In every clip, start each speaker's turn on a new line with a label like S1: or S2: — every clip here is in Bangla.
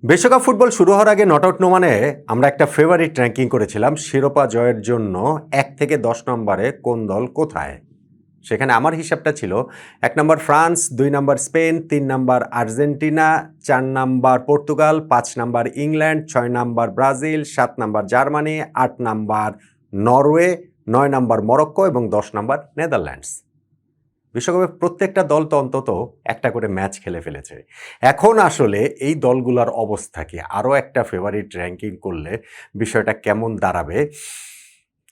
S1: বিশ্বকাপ ফুটবল শুরু হওয়ার আগে নট আউট নোমানে আমরা একটা ফেভারিট র্যাঙ্কিং করেছিলাম শিরোপা জয়ের জন্য ১ থেকে ১০ নম্বরে কোন দল কোথায়। সেখানে আমার হিসাবটা ছিল ১ নম্বর ফ্রান্স, ২ নম্বর স্পেন, ৩ নম্বর আর্জেন্টিনা, ৪ নম্বর পর্তুগাল, ৫ নম্বর ইংল্যান্ড, ৬ নম্বর ব্রাজিল, ৭ নম্বর জার্মানি, ৮ নম্বর নরওয়ে, ৯ নম্বর মরক্কো এবং ১০ নম্বর নেদারল্যান্ডস। বিশ্বকাপের প্রত্যেকটা দল তো অন্তত একটা করে ম্যাচ খেলে ফেলেছে। এখন আসলে এই দলগুলোর অবস্থা কি? আরও একটা ফেভারিট র্যাঙ্কিং করলে বিষয়টা কেমন দাঁড়াবে?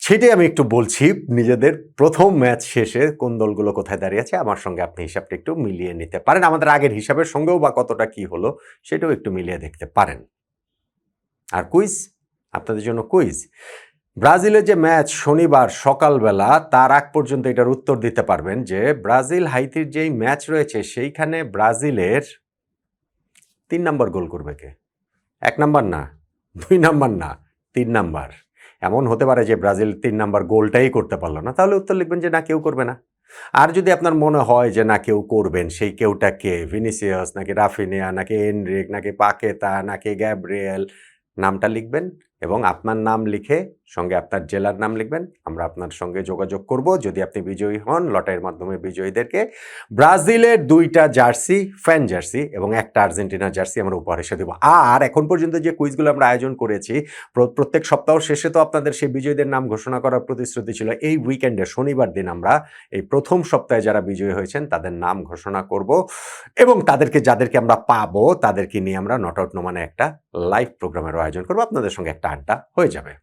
S1: সেটাই আমি একটু বলছি। নিজেদের প্রথম ম্যাচ শেষে কোন দলগুলো কোথায় দাঁড়িয়ে আছে আমার সঙ্গে আপনি হিসাবটা একটু মিলিয়ে নিতে পারেন। আমাদের আগের হিসাবের সঙ্গেও বা কতটা কি হলো সেটাও একটু মিলিয়ে দেখতে পারেন। আর কুইজ, আপনাদের জন্য কুইজ। ব্রাজিলের যে ম্যাচ শনিবার সকালবেলা, তার আগ পর্যন্ত এটার উত্তর দিতে পারবেন যে ব্রাজিল হাইতির যেই ম্যাচ রয়েছে সেইখানে ব্রাজিলের ৩ নাম্বার গোল করবে কে? ১ নাম্বার না, ২ নাম্বার না, ৩ নাম্বার। এমন হতে পারে যে ব্রাজিল ৩ নাম্বার গোলটাই করতে পারল না, তাহলে উত্তর লিখবেন যে না, কেউ করবে না। আর যদি আপনার মনে হয় যে না, কেউ করবেন, সেই কেউটা কে? ভিনিসিয়াস নাকি রাফিনিয়া নাকি এনরিক নাকি পাকেতা নাকি গ্যাব্রিয়েল, নামটা লিখবেন এবং আপনার নাম লিখে সঙ্গে আপনার জেলার নাম লিখবেন। আমরা আপনার সঙ্গে যোগাযোগ করব। যদি আপনি বিজয়ী হন, লটারির মাধ্যমে বিজয়ীদেরকে ব্রাজিলের ২টা জার্সি, ফ্যান জার্সি এবং একটা আর্জেন্টিনার জার্সি আমরা উপহার হিসেবে দেবো। আর এখন পর্যন্ত যে কুইজগুলো আমরা আয়োজন করেছি, প্রত্যেক সপ্তাহ শেষে তো আপনাদের সেই বিজয়ীদের নাম ঘোষণা করার প্রতিশ্রুতি ছিল। এই উইকেন্ডে শনিবার দিন আমরা এই প্রথম সপ্তাহে যারা বিজয়ী হয়েছেন তাদের নাম ঘোষণা করব এবং যাদেরকে আমরা পাবো তাদেরকে নিয়ে আমরা নট আউট নোমানে একটা লাইভ প্রোগ্রামের আয়োজন করবো। আপনাদের সঙ্গে একটা আড্ডা হয়ে যাবে।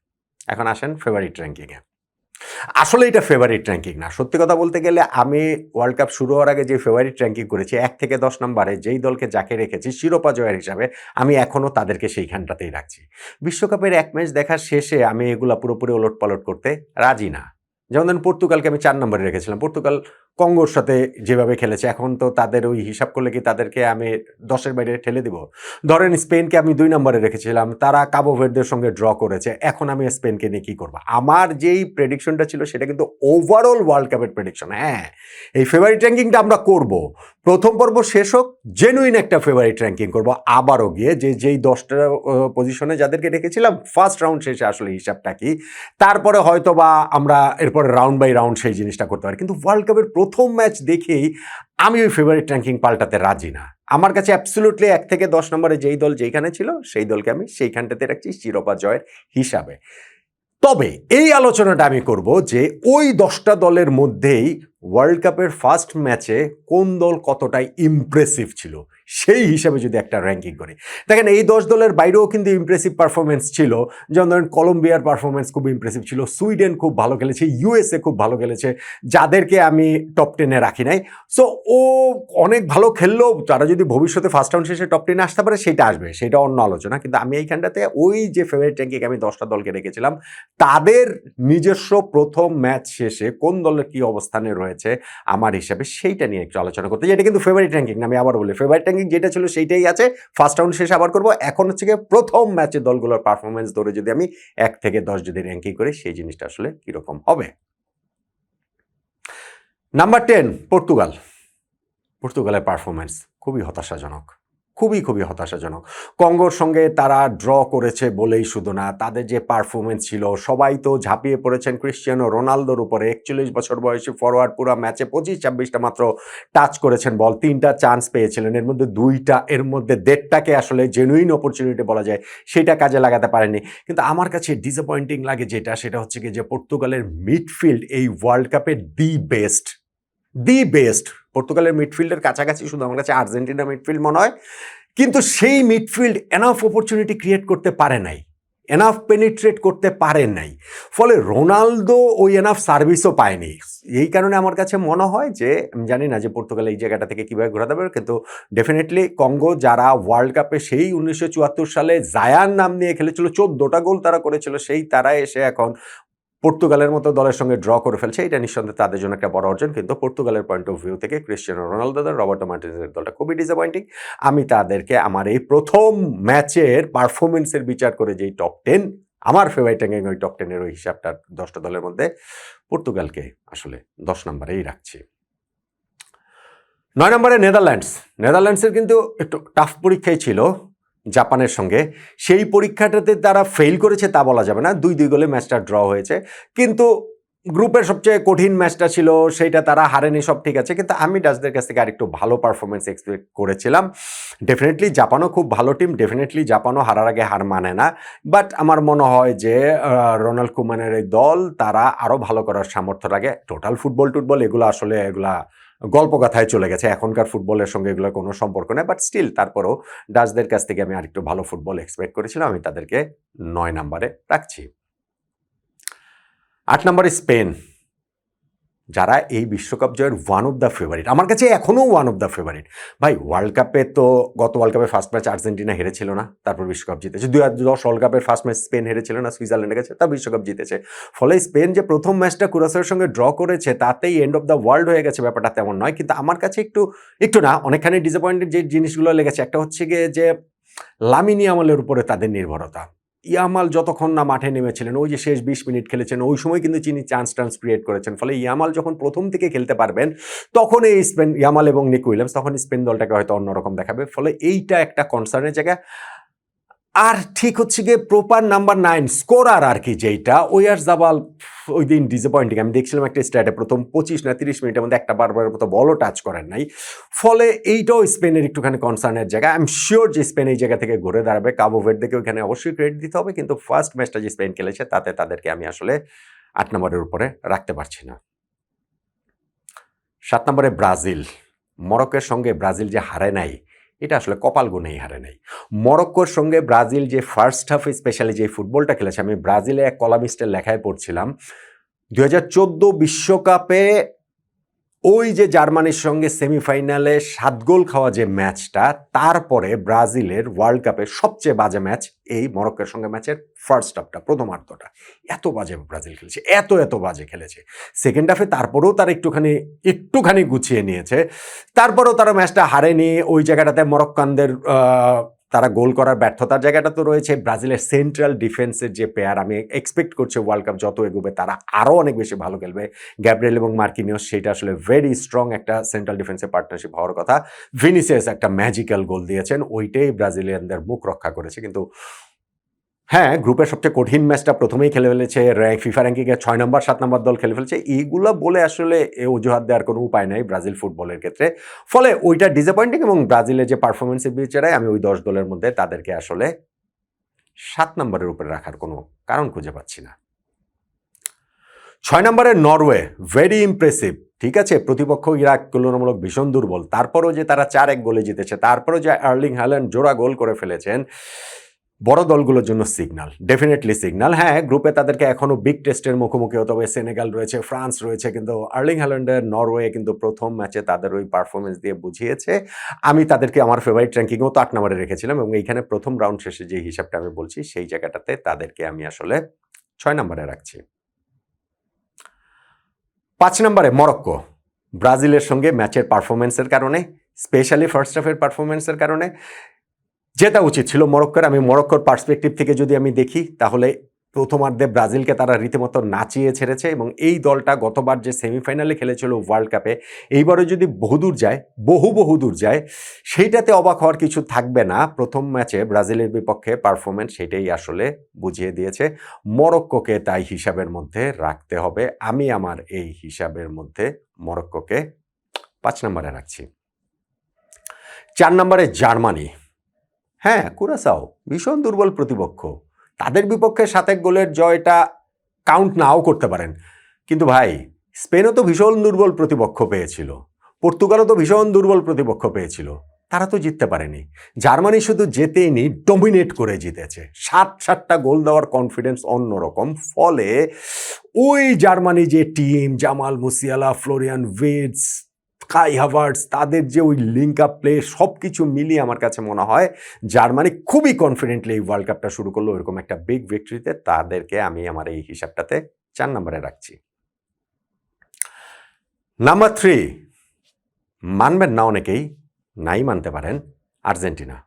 S1: এখন আসেন ফেভারিট র্যাঙ্কিংয়ে। আসলে এটা ফেভারিট র্যাঙ্কিং না। সত্যি কথা বলতে গেলে আমি ওয়ার্ল্ড কাপ শুরু হওয়ার আগে যে ফেভারিট র্যাঙ্কিং করেছি ১ থেকে ১০ নম্বরে যেই দলকে যাকে রেখেছি শিরোপা জয়ের হিসাবে, আমি এখনও তাদেরকে সেইখানটাতেই রাখছি। বিশ্বকাপের এক ম্যাচ দেখার শেষে আমি এগুলা পুরোপুরি ওলটপালট করতে রাজি না। যেমন ধরুন পর্তুগালকে আমি ৪ নম্বরে রেখেছিলাম। পর্তুগাল কঙ্গোর সাথে যেভাবে খেলেছে, এখন তো তাদের ওই হিসাব করলে কি তাদেরকে আমি ১০-এর বাইরে ঠেলে দিব? ধরেন স্পেনকে আমি ২ নম্বরে রেখেছিলাম, তারা কাবো ভের্দের সঙ্গে ড্র করেছে। এখন আমি স্পেনকে নিয়ে কী করব? আমার যেই প্রেডিকশনটা ছিল সেটা কিন্তু ওভারঅল ওয়ার্ল্ড কাপের প্রেডিকশন। হ্যাঁ, এই ফেভারিট র্যাঙ্কিংটা আমরা করব। প্রথম পর্ব শেষ হোক, জেনুইন একটা ফেভারিট র্যাঙ্কিং করব আবারও গিয়ে, যেই ১০টা পজিশনে যাদেরকে রেখেছিলাম ফার্স্ট রাউন্ড শেষে আসলে হিসাবটা কি, তারপরে হয়তো বা আমরা এরপরে রাউন্ড বাই রাউন্ড সেই জিনিসটা করতে পারি। কিন্তু ওয়ার্ল্ড কাপের প্রথম ম্যাচ দেখেই আমি ওই ফেভারিট র্যাঙ্কিং পাল্টাতে রাজি না। আমার কাছে অ্যাবসলিউটলি ১ থেকে ১০ নম্বরে যেই দল যেইখানে ছিল সেই দলকে আমি সেইখানটাতে রাখছি শিরোপা জয়ের হিসাবে। তবে এই আলোচনাটা আমি করব যে ওই ১০টা দলের মধ্যেই ওয়ার্ল্ড কাপের ফার্স্ট ম্যাচে কোন দল কতটাই ইমপ্রেসিভ ছিল সেই হিসাবে যদি একটা র্যাঙ্কিং করি। দেখেন, এই ১০ দলের বাইরেও কিন্তু ইমপ্রেসিভ পারফরমেন্স ছিল। যেমন ধরেন কলম্বিয়ার পারফরমেন্স খুব ইমপ্রেসিভ ছিল, সুইডেন খুব ভালো খেলেছে, ইউএসএ খুব ভালো খেলেছে, যাদেরকে আমি টপ 10-এ রাখি নাই। সো ও অনেক ভালো খেললেও তারা যদি ভবিষ্যতে ফার্স্ট রাউন্ড শেষে টপ 10-এ আসতে পারে সেটা আসবে, সেটা অন্য আলোচনা। কিন্তু আমি এইখানটাতে ওই যে ফেভারিট র্যাঙ্কিং আমি 10টা দলকে রেখেছিলাম, তাদের নিজস্ব প্রথম ম্যাচ শেষে কোন দলের কি অবস্থানে রয়েছে আমার হিসাবে সেইটা নিয়ে একটু আলোচনা করতে। এটা কিন্তু ফেভারিট র্যাঙ্কিং না, আমি আবার বলি ফেভারিট র্যাঙ্কিং যেটা ছিল সেইটাই আছে। ফার্স্ট রাউন্ড শেষে আবার করব। এখন হচ্ছে গিয়ে প্রথম ম্যাচে দলগুলোর পারফরমেন্স ধরে যদি আমি ১ থেকে ১০ যদি র্যাঙ্কিং করি সেই জিনিসটা আসলে কিরকম হবে। Number 10 Portugal. পর্তুগালের পারফরমেন্স খুবই হতাশাজনক, খুবই হতাশাজনক। কঙ্গোর সঙ্গে তারা ড্র করেছে বলেই শুধু না, তাদের যে পারফরমেন্স ছিল, সবাই তো ঝাঁপিয়ে পড়েছেন ক্রিশ্চিয়ানো রোনালদোর উপরে। ৪১ বছর বয়সী ফরওয়ার্ড পুরো ম্যাচে ২৫-২৬টা মাত্র টাচ করেছেন বল, ৩টা চান্স পেয়েছিলেন, এর মধ্যে ২টা, এর মধ্যে ১.৫টাকে আসলে জেনুইন অপরচুনিটি বলা যায়, সেটা কাজে লাগাতে পারেনি। কিন্তু আমার কাছে ডিসঅ্যাপয়েন্টিং লাগে যেটা, সেটা হচ্ছে কি যে পর্তুগালের মিডফিল্ড এই ওয়ার্ল্ড কাপের দি বেস্ট। পর্তুগালের মিডফিল্ডের কাছাকাছি শুধু আমার কাছে আর্জেন্টিনা মিডফিল্ড মনে হয়, কিন্তু সেই মিডফিল্ড এনাফ অপরচুনিটি ক্রিয়েট করতে পারে নাই, এনাফ পেনিট্রেট করতে পারে নাই। ফলে রোনালদো ওই এনাফ সার্ভিসও পায়নি। এই কারণে আমার কাছে মনে হয় যে, আমি জানি না যে পর্তুগাল এই জায়গাটা থেকে কীভাবে ঘোরাতে পারবে, কিন্তু ডেফিনেটলি কঙ্গো যারা ওয়ার্ল্ড কাপে সেই ১৯৭৪ সালে জায়ান নাম নিয়ে খেলেছিল, ১৪টা গোল তারা করেছিল, সেই তারা এসে এখন পর্তুগালের মতো দলের সঙ্গে ড্র করে ফেলছে। এটা নিঃসন্দেহে তাদের জন্য একটা বড় অর্জন। কিন্তু পর্তুগালের পয়েন্ট অফ ভিউ থেকে ক্রিশ্চিয়ানো রোনালদো দল, রবার্টো মার্টিনেজের দলটা খুবই ডিসঅ্যাপয়েন্টিং। আমি তাদেরকে আমার এই প্রথম ম্যাচের পারফরমেন্সের বিচার করে যেই টপ 10 আমার ফেভারিট র্যাঙ্কিং, ওই টপ 10-এর ওই হিসাবটা 10টা দলের মধ্যে পর্তুগালকে আসলে 10 নম্বরেই রাখছি। ৯ নম্বরে নেদারল্যান্ডসের কিন্তু একটু টাফ পরীক্ষাই ছিল। জাপানের সঙ্গে, সেই পরীক্ষাটাতে তারা ফেল করেছে তা বলা যাবে না, 2-2 গোলে ম্যাচটা ড্র হয়েছে। কিন্তু গ্রুপের সবচেয়ে কঠিন ম্যাচটা ছিল, সেইটা তারা হারেনি, সব ঠিক আছে, কিন্তু আমি ডাচদের কাছ থেকে আরেকটু ভালো পারফরমেন্স এক্সপেক্ট করেছিলাম। ডেফিনেটলি জাপানও খুব ভালো টিম, ডেফিনেটলি জাপানও হারার আগে হার মানে না, বাট আমার মনে হয় যে রোনাল্ড কুমানের এই দল তারা আরও ভালো করার সামর্থ্য রাখে। টোটাল ফুটবল টুটবল এগুলো আসলে এগুলা গল্প কথায় চলে গেছে, এখনকার ফুটবলের সঙ্গে এগুলোর কোনো সম্পর্ক নেই, বাট স্টিল তারপরেও ডাচদের কাছ থেকে আমি আরেকটু ভালো ফুটবল এক্সপেক্ট করেছিলাম, আমি তাদেরকে 9 নম্বরে রাখছি। 8 নম্বরে স্পেন, যারা এই বিশ্বকাপ জয়ের ওয়ান অফ দ্য ফেভারিট, আমার কাছে এখনও ওয়ান অফ দ্য ফেভারিট। ভাই ওয়ার্ল্ড কাপে তো গত ওয়ার্ল্ড কাপে ফার্স্ট ম্যাচ আর্জেন্টিনা হেরেছিল না, তারপর বিশ্বকাপ জিতেছে। 2010 ওয়ার্ল্ড কাপের ফার্স্ট ম্যাচ স্পেন হেরেছিল না সুইজারল্যান্ডের কাছে, তা বিশ্বকাপ জিতেছে। ফলে স্পেন যে প্রথম ম্যাচটা কুরাসের সঙ্গে ড্র করেছে তাতেই এন্ড অফ দ্য ওয়ার্ল্ড হয়ে গেছে, ব্যাপারটা তেমন নয়। কিন্তু আমার কাছে একটু না, অনেকখানি ডিসঅ্যাপয়েন্টেড যে জিনিসগুলো লেগেছে, একটা হচ্ছে গিয়ে যে লামিন ইয়ামালের উপরে তাদের নির্ভরতা। ইয়ামাল যতক্ষণ না মাঠে নেমেছিলেন, ওই যে শেষ 20 মিনিট খেলেছেন, ওই সময় কিন্তু তিনি চান্স ক্রিয়েট করেছেন। ফলে ইয়ামাল যখন প্রথম থেকে খেলতে পারবেন, তখন এই স্পেন, ইয়ামাল এবং নিক উইলিয়ামস, তখন স্পেন দলটাকে হয়তো অন্যরকম দেখাবে। ফলে এইটা একটা কনসার্নের জায়গা। আর ঠিক হচ্ছে গিয়ে প্রপার নাম্বার 9 স্কোরার আর কি, যেইটা ওয়ারজাবাল ওই দিন ডিসঅ্যাপয়েন্টিং। আমি দেখছিলাম একটা স্ট্যাটে প্রথম 25 না 30 মিনিটের মধ্যে একটা বারবারের মতো বলও টাচ করেন নাই। ফলে এইটাও স্পেনের একটুখানি কনসার্নের জায়গা। আই এম শিওর যে স্পেন এই জায়গা থেকে ঘুরে দাঁড়াবে। কাবো ভের্দেকে ওইখানে অবশ্যই ক্রেডিট দিতে হবে, কিন্তু ফার্স্ট ম্যাচটা যে স্পেন খেলেছে তাতে তাদেরকে আমি আসলে 8 নম্বরের উপরে রাখতে পারছি না। 7 নম্বরে ব্রাজিল, মরক্কোর সঙ্গে ব্রাজিল যে হারে নাই, এটা আসলে কপাল গুনেই হারে নাই। মরক্কোর সঙ্গে ব্রাজিল যে ফার্স্ট হাফে স্পেশালি যে ফুটবলটা খেলেছে, আমি ব্রাজিলে এক কলামিস্টের লেখায় পড়ছিলাম 2014 বিশ্বকাপে ওই যে জার্মানির সঙ্গে সেমিফাইনালে 7 গোল খাওয়া যে ম্যাচটা, তারপরে ব্রাজিলের ওয়ার্ল্ড কাপের সবচেয়ে বাজে ম্যাচ এই মরক্কোর সঙ্গে ম্যাচের ফার্স্ট হাফটা, প্রথমার্ধটা। এত বাজে ব্রাজিল খেলেছে, এত বাজে খেলেছে। সেকেন্ড হাফে তারপরেও তারা একটুখানি গুছিয়ে নিয়েছে, তারপরেও তারা ম্যাচটা হারেনি। ওই জায়গাটাতে মরক্কানদের তারা গোল করার ব্যর্থতার জায়গাটা তো রয়েছে। ব্রাজিলের সেন্ট্রাল ডিফেন্সের যে পেয়ার, আমি এক্সপেক্ট করছি ওয়ার্ল্ড কাপ যত এগোবে তারা আরও অনেক বেশি ভালো খেলবে। গ্যাব্রিয়েল এবং মার্কিনিয়স, সেটা আসলে ভেরি স্ট্রং একটা সেন্ট্রাল ডিফেন্সের পার্টনারশিপ হওয়ার কথা। ভিনিসিয়াস একটা ম্যাজিক্যাল গোল দিয়েছেন, ওইটাই ব্রাজিলিয়ানদের মুখ রক্ষা করেছে। কিন্তু হ্যাঁ, গ্রুপের সবচেয়ে কঠিন ম্যাচটা প্রথমেই খেলে ফেলেছে, ফিফা র্যাঙ্কিংয়ে 6 নম্বর 7 নম্বর দল খেলে ফেলেছে, এইগুলো বলে আসলে অজুহাত দেওয়ার কোনো উপায় নাই ব্রাজিল ফুটবলের ক্ষেত্রে। ফলে ওইটা ডিসঅ্যাপয়েন্টিং, এবং ব্রাজিলের যে পারফরমেন্সের বিচারে আমি ওই 10 দলের মধ্যে তাদেরকে আসলে 7 নম্বরের উপরে রাখার কোনো কারণ খুঁজে পাচ্ছি না। 6 নম্বরে নরওয়ে, ভেরি ইমপ্রেসিভ। ঠিক আছে, প্রতিপক্ষ ইরাক তুলনামূলক ভীষণ দুর্বল, তারপরেও যে তারা 4-1 গোলে জিতেছে, তারপরেও যে আর্লিং হ্যাল্যান্ড জোড়া গোল করে ফেলেছেন, বড় দলগুলোর জন্য সিগন্যাল, ডেফিনেটলি সিগন্যাল। হ্যাঁ, গ্রুপে তাদেরকে এখনও বিগ টেস্টের মুখোমুখি হতে হবে, সেনেগাল রয়েছে, ফ্রান্স রয়েছে, কিন্তু আর্লিং হ্যাল্যান্ডের নরওয়ে কিন্তু প্রথম ম্যাচে তাদের ওই পারফরমেন্স দিয়ে বুঝিয়েছে। আমি তাদেরকে আমার ফেভারিট র্যাঙ্কিংও তো 8 নম্বরে রেখেছিলাম, এবং এইখানে প্রথম রাউন্ড শেষে যে হিসাবটা আমি বলছি, সেই জায়গাটাতে তাদেরকে আমি আসলে 6 নম্বরে রাখছি। 5 নম্বরে মরক্কো, ব্রাজিলের সঙ্গে ম্যাচের পারফরমেন্সের কারণে, স্পেশালি ফার্স্ট হাফের পারফরমেন্সের কারণে জেতা উচিত ছিল মরক্কোর। আমি মরক্কোর পার্সপেক্টিভ থেকে যদি আমি দেখি, তাহলে প্রথমার্ধে ব্রাজিলকে তারা রীতিমতো নাচিয়ে ছেড়েছে, এবং এই দলটা গতবার যে সেমিফাইনালে খেলেছিল ওয়ার্ল্ড কাপে, এইবারও যদি বহুদূর যায়, সেইটাতে অবাক হওয়ার কিছু থাকবে না। প্রথম ম্যাচে ব্রাজিলের বিপক্ষে পারফরমেন্স সেটাই আসলে বুঝিয়ে দিয়েছে। মরক্কোকে তাই হিসাবের মধ্যে রাখতে হবে। আমি আমার এই হিসাবের মধ্যে মরক্কোকে 5 নম্বরে রাখছি। 4 নম্বরে জার্মানি। হ্যাঁ, কুরাসাও ভীষণ দুর্বল প্রতিপক্ষ, তাদের বিপক্ষে 7-1 গোলের জয়টা কাউন্ট নাও করতে পারেন, কিন্তু ভাই স্পেনও তো ভীষণ দুর্বল প্রতিপক্ষ পেয়েছিল, পর্তুগালও তো ভীষণ দুর্বল প্রতিপক্ষ পেয়েছিল, তারা তো জিততে পারেনি। জার্মানি শুধু জেতেনি, ডমিনেট করে জিতেছে, 7-7টা গোল দেওয়ার কনফিডেন্স অন্যরকম। ফলে ওই জার্মানি যে টিম, জামাল মুসিয়ালা, ফ্লোরিয়ান ভির্টস, কাই হাভার্টস, তাদের যে ওই লিঙ্ক আপ প্লে, সব কিছু মিলিয়ে আমার কাছে মনে হয় জার্মানি খুবই কনফিডেন্টলি এই ওয়ার্ল্ড কাপটা শুরু করলো এরকম একটা বিগ ভিক্টরিতে। তাদেরকে আমি আমার এই হিসাবটাতে 4 নম্বরে রাখছি। নাম্বার 3, মানবেন না অনেকেই, নাই মানতে পারেন, আর্জেন্টিনা।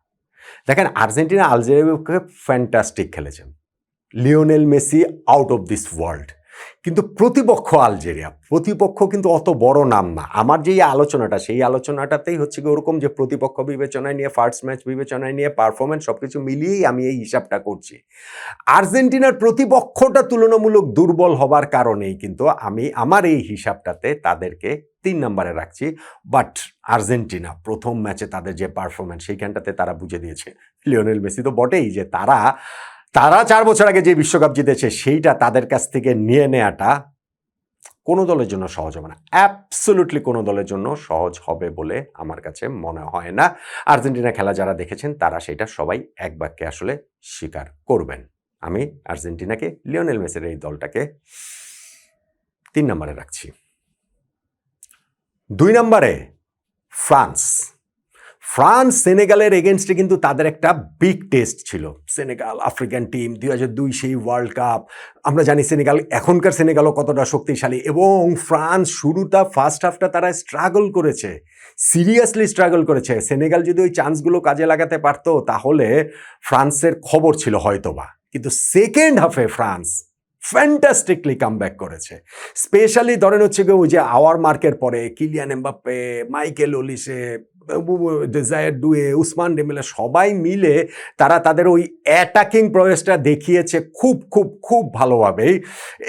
S1: দেখেন, আর্জেন্টিনা আলজেরিয়ার বিপক্ষে ফ্যান্টাস্টিক খেলেছেন। Lionel Messi out of this world, কিন্তু প্রতিপক্ষ আলজেরিয়া, প্রতিপক্ষ কিন্তু অত বড় নাম না। আমার যেই আলোচনাটা, সেই আলোচনাটাতেই হচ্ছে গিয়ে ওরকম যে প্রতিপক্ষ বিবেচনায় নিয়ে, ফার্স্ট ম্যাচ বিবেচনায় নিয়ে, পারফরম্যান্স সবকিছু মিলিয়েই আমি এই হিসাবটা করছি। আর্জেন্টিনার প্রতিপক্ষটা তুলনামূলক দুর্বল হবার কারণেই কিন্তু আমি আমার এই হিসাবটাতে তাদেরকে ৩ নম্বরে রাখছি। বাট আর্জেন্টিনা প্রথম ম্যাচে তাদের যে পারফরম্যান্স, সেইখানটাতে তারা বুঝে দিয়েছে, লিওনেল মেসি তো বটেই, যে তারা ৪ বছর আগে যে বিশ্বকাপ জিতেছে সেইটা তাদের কাছ থেকে নিয়ে নেওয়াটা কোনো দলের জন্য সহজ হবে না। অ্যাবসলিউটলি কোনো দলের জন্য সহজ হবে বলে আমার কাছে মনে হয় না। আর্জেন্টিনা খেলা যারা দেখেছেন তারা সেটা সবাই এক বাক্যে আসলে স্বীকার করবেন। আমি আর্জেন্টিনাকে, লিওনেল মেসির এই দলটাকে ৩ নম্বরে রাখছি। ২ নম্বরে ফ্রান্স। ফ্রান্স সেনেগালের এগেনস্টে কিন্তু তাদের একটা বিগ টেস্ট ছিল। সেনেগাল আফ্রিকান টিম, ২০০২ সেই ওয়ার্ল্ড কাপ। আমরা জানি সেনেগাল, এখনকার সেনেগালও কতটা শক্তিশালী, এবং ফ্রান্স শুরুটা ফার্স্ট হাফটা তারা স্ট্রাগল করেছে, সিরিয়াসলি স্ট্রাগল করেছে। সেনেগাল যদি ওই চান্সগুলো কাজে লাগাতে পারতো তাহলে ফ্রান্সের খবর ছিল হয়তোবা, কিন্তু সেকেন্ড হাফে ফ্রান্স ফ্যান্টাস্টিকলি কামব্যাক করেছে। স্পেশালি ধরেন হচ্ছে গিয়ে ওই যে আওয়ার মার্কের পরে Kylian Mbappe, Michael Olise, desire ডুয়ে, Usman Dembélé সবাই মিলে তারা তাদের ওই অ্যাটাকিং প্রয়াসটা দেখিয়েছে খুব খুব খুব ভালোভাবেই।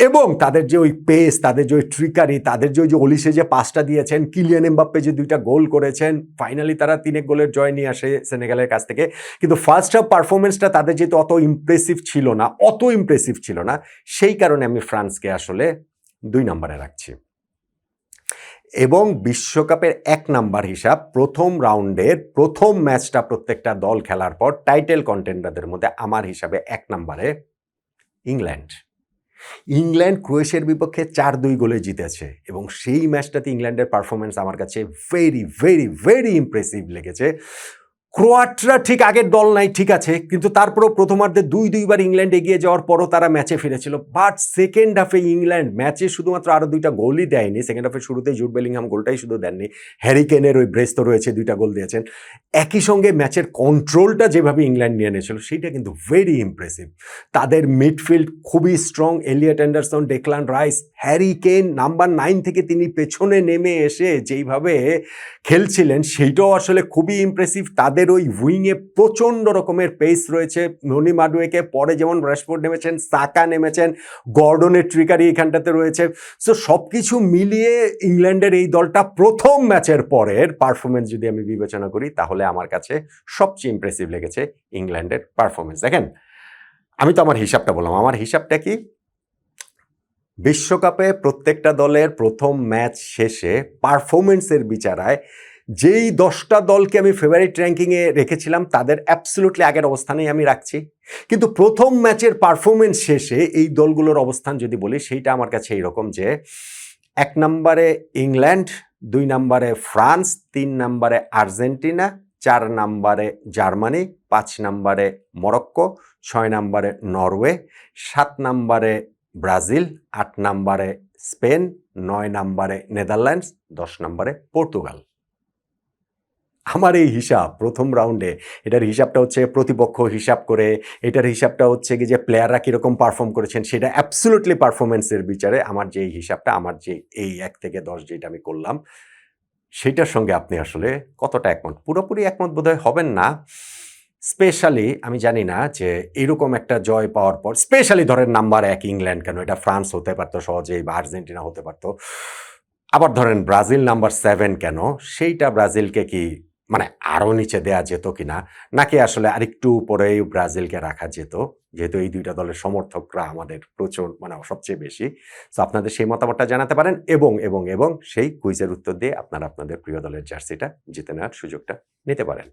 S1: এবং তাদের যে ওই পেস, তাদের যে ওই ট্রিকারি, তাদের যে ওই যে ওলিসে যে পাসটা দিয়েছেন, কিলিয়ান এমবাপ্পে যে 2টা গোল করেছেন, ফাইনালি তারা 3 গোলের জয় নিয়ে আসে সেনেগালের কাছ থেকে। কিন্তু ফার্স্ট হাফ পারফরমেন্সটা তাদের যেহেতু অত ইমপ্রেসিভ ছিল না, সেই কারণে আমি ফ্রান্সকে আসলে 2 নম্বরে রাখছি। এবং বিশ্বকাপের 1 নাম্বার হিসাব, প্রথম রাউন্ডের প্রথম ম্যাচটা প্রত্যেকটা দল খেলার পর টাইটেল কন্টেন্ডারদের মধ্যে আমার হিসাবে 1 নম্বরে ইংল্যান্ড। ইংল্যান্ড ক্রোয়েশিয়ার বিপক্ষে 4-2 গোলে জিতেছে, এবং সেই ম্যাচটাতে ইংল্যান্ডের পারফরমেন্স আমার কাছে ভেরি ভেরি ভেরি ইমপ্রেসিভ লেগেছে। ক্রোয়াটরা ঠিক আগের দল নাই, ঠিক আছে, কিন্তু তারপরেও প্রথমার্ধে 2-2বার ইংল্যান্ড এগিয়ে যাওয়ার পরও তারা ম্যাচে ফিরেছিল। বাট সেকেন্ড হাফে ইংল্যান্ড ম্যাচে শুধুমাত্র আরও 2টা গোলই দেয়নি। সেকেন্ড হাফে শুরুতেই জুড বেলিংহাম গোলটাই শুধু দেননি, হ্যারি কেনের ওই ব্রেস তো রয়েছে, 2টা গোল দিয়েছেন। একই সঙ্গে ম্যাচের কন্ট্রোলটা যেভাবে ইংল্যান্ড নিয়ে নিয়েছিল সেইটা কিন্তু ভেরি ইমপ্রেসিভ। তাদের মিডফিল্ড খুবই strong, Elliot Anderson, Declan Rice, Harry Kane number 9 থেকে তিনি পেছনে নেমে এসে যেইভাবে খেলছিলেন সেইটাও আসলে খুবই ইমপ্রেসিভ। তাদের ওই উইংয়ে প্রচণ্ড রকমের পেস রয়েছে, ননি মাডুয়েকে, পরে যেমন রাশফোর্ড নেমেছেন, সাকা নেমেছেন, গর্ডনের ট্রিকারি এখানটাতে রয়েছে। সো সব কিছু মিলিয়ে ইংল্যান্ডের এই দলটা প্রথম ম্যাচের পরের পারফরমেন্স যদি আমি বিবেচনা করি তাহলে আমার কাছে সবচেয়ে ইমপ্রেসিভ লেগেছে ইংল্যান্ডের পারফরমেন্স। দেখেন, আমি তো আমার হিসাবটা বললাম, আমার হিসাবটা কি, বিশ্বকাপে প্রত্যেকটা দলের প্রথম ম্যাচ শেষে পারফরমেন্সের বিচারায় যেই 10টা দলকে আমি ফেভারিট র্যাঙ্কিংয়ে রেখেছিলাম তাদের অ্যাবসলিউটলি আগের অবস্থানেই আমি রাখছি। কিন্তু প্রথম ম্যাচের পারফরমেন্স শেষে এই দলগুলোর অবস্থান যদি বলি, সেইটা আমার কাছে এইরকম যে 1 নম্বরে ইংল্যান্ড, 2 নম্বরে ফ্রান্স, 3 নম্বরে আর্জেন্টিনা, 4 নম্বরে জার্মানি, 5 নম্বরে মরক্কো, 6 নম্বরে নরওয়ে, 7 নম্বরে ব্রাজিল, 8 নম্বরে স্পেন, 9 নম্বরে নেদারল্যান্ডস, 10 নম্বরে পর্তুগাল। আমার এই হিসাব প্রথম রাউন্ডে, এটার হিসাবটা হচ্ছে প্রতিপক্ষ হিসাব করে, এটার হিসাবটা হচ্ছে কি যে প্লেয়াররা কীরকম পারফর্ম করেছেন সেটা অ্যাবসলিউটলি পারফরমেন্সের বিচারে আমার যে হিসাবটা, আমার যে এই 1 থেকে 10 যেটা আমি করলাম সেইটার সঙ্গে আপনি আসলে কতটা একমত? পুরোপুরি একমত বোধহয় হবেন না। স্পেশালি আমি জানি না যে এরকম একটা জয় পাওয়ার পর, স্পেশালি ধরেন নাম্বার 1 ইংল্যান্ড কেন, এটা ফ্রান্স হতে পারতো সহজেই, বা আর্জেন্টিনা হতে পারতো। আবার ধরেন ব্রাজিল নাম্বার 7 কেন, সেইটা ব্রাজিলকে কি মানে আরও নিচে দেয়া যেত কিনা, নাকি আসলে আরেকটু উপরেই ব্রাজিলকে রাখা যেত, যেহেতু এই 2টা দলের সমর্থকরা আমাদের প্রচুর, মানে সবচেয়ে বেশি। সো আপনাদের সেই মতামতটা জানাতে পারেন, এবং সেই কুইজের উত্তর দিয়ে আপনারা আপনাদের প্রিয় দলের জার্সিটা জিতে নেওয়ার সুযোগটা নিতে পারেন।